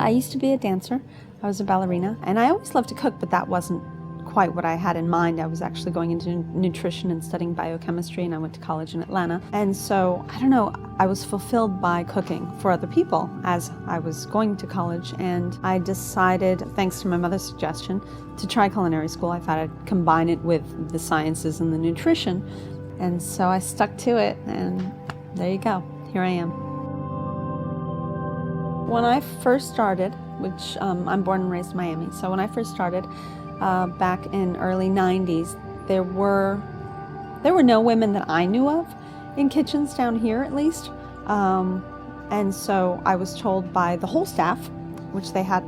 I used to be a dancer. I was a ballerina, and I always loved to cook, but that wasn't quite what I had in mind. I was actually going into nutrition and studying biochemistry, and I went to college in Atlanta. And so, I don't know, I was fulfilled by cooking for other people as I was going to college, and I decided, thanks to my mother's suggestion, to try culinary school. I thought I'd combine it with the sciences and the nutrition, and so I stuck to it, and there you go. Here I am. When I first started, which I'm born and raised in Miami, so when I first started back in early 90s, there were no women that I knew of in kitchens down here, at least. And so I was told by the whole staff, which they had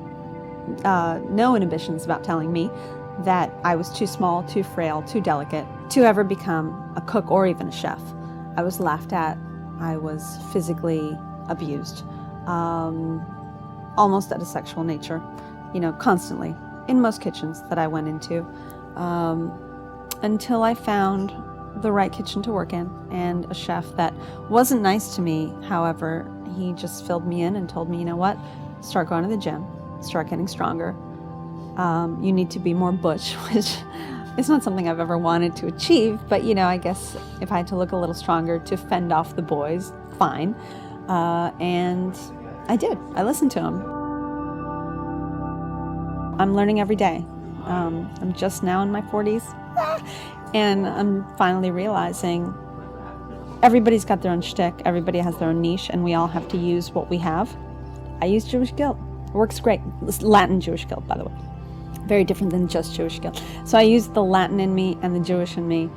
no inhibitions about telling me, that I was too small, too frail, too delicate to ever become a cook or even a chef. I was laughed at. I was physically abused, almost at a sexual nature, constantly in most kitchens that I went into, until I found the right kitchen to work in and a chef that wasn't nice to me. However, he just filled me in and told me, you know what, start going to the gym, start getting stronger. You need to be more butch, which is not something I've ever wanted to achieve, but I guess if I had to look a little stronger to fend off the boys, fine. And I did. I listened to him. I'm learning every day. I'm just now in my 40s, and I'm finally realizing everybody's got their own shtick, everybody has their own niche, and we all have to use what we have. I use Jewish guilt. It works great. It's Latin Jewish guilt, by the way. Very different than just Jewish guilt. So I use the Latin in me and the Jewish in me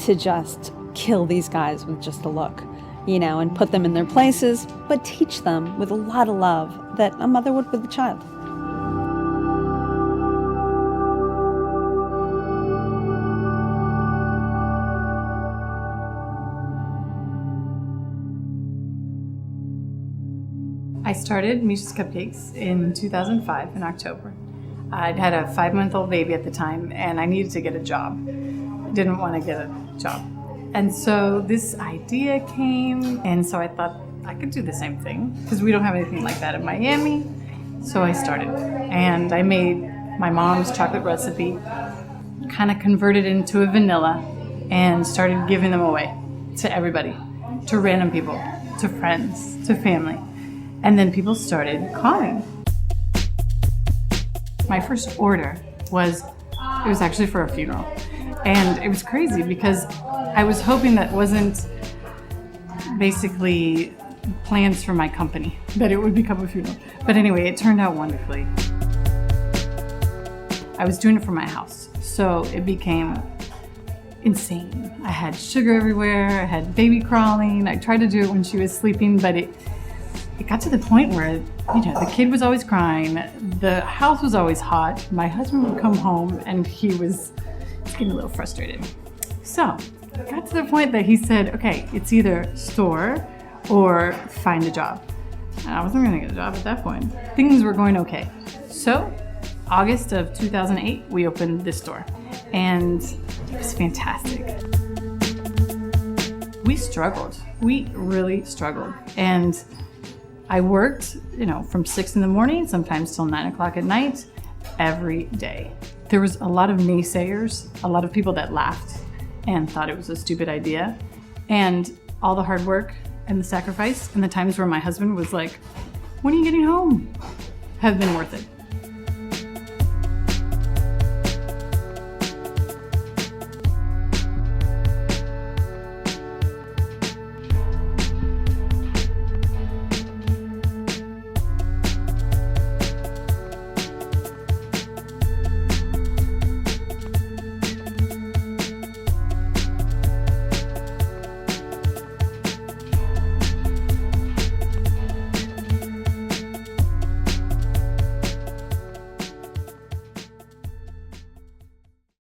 to just kill these guys with just a look, and put them in their places, but teach them with a lot of love that a mother would with a child. I started Misha's Cupcakes in 2005 in October. I'd had a 5-month-old baby at the time, and I needed to get a job. I didn't want to get a job. And so this idea came, and so I thought I could do the same thing, because we don't have anything like that in Miami. So I started, and I made my mom's chocolate recipe, kind of converted into a vanilla, and started giving them away to everybody, to random people, to friends, to family. And then people started calling. My first order was actually for a funeral. And it was crazy because I was hoping that wasn't basically plans for my company, that it would become a funeral. But anyway, it turned out wonderfully. I was doing it for my house, so it became insane. I had sugar everywhere, I had baby crawling. I tried to do it when she was sleeping, but it got to the point where, the kid was always crying, the house was always hot, my husband would come home and he was getting a little frustrated. So it got to the point that he said, okay, it's either store or find a job. And I wasn't gonna get a job at that point. Things were going okay. So August of 2008, we opened this store, and it was fantastic. We struggled. We really struggled. And I worked, from 6 in the morning, sometimes till 9 o'clock at night, every day. There was a lot of naysayers, a lot of people that laughed and thought it was a stupid idea. And all the hard work and the sacrifice and the times where my husband was like, when are you getting home? Have been worth it.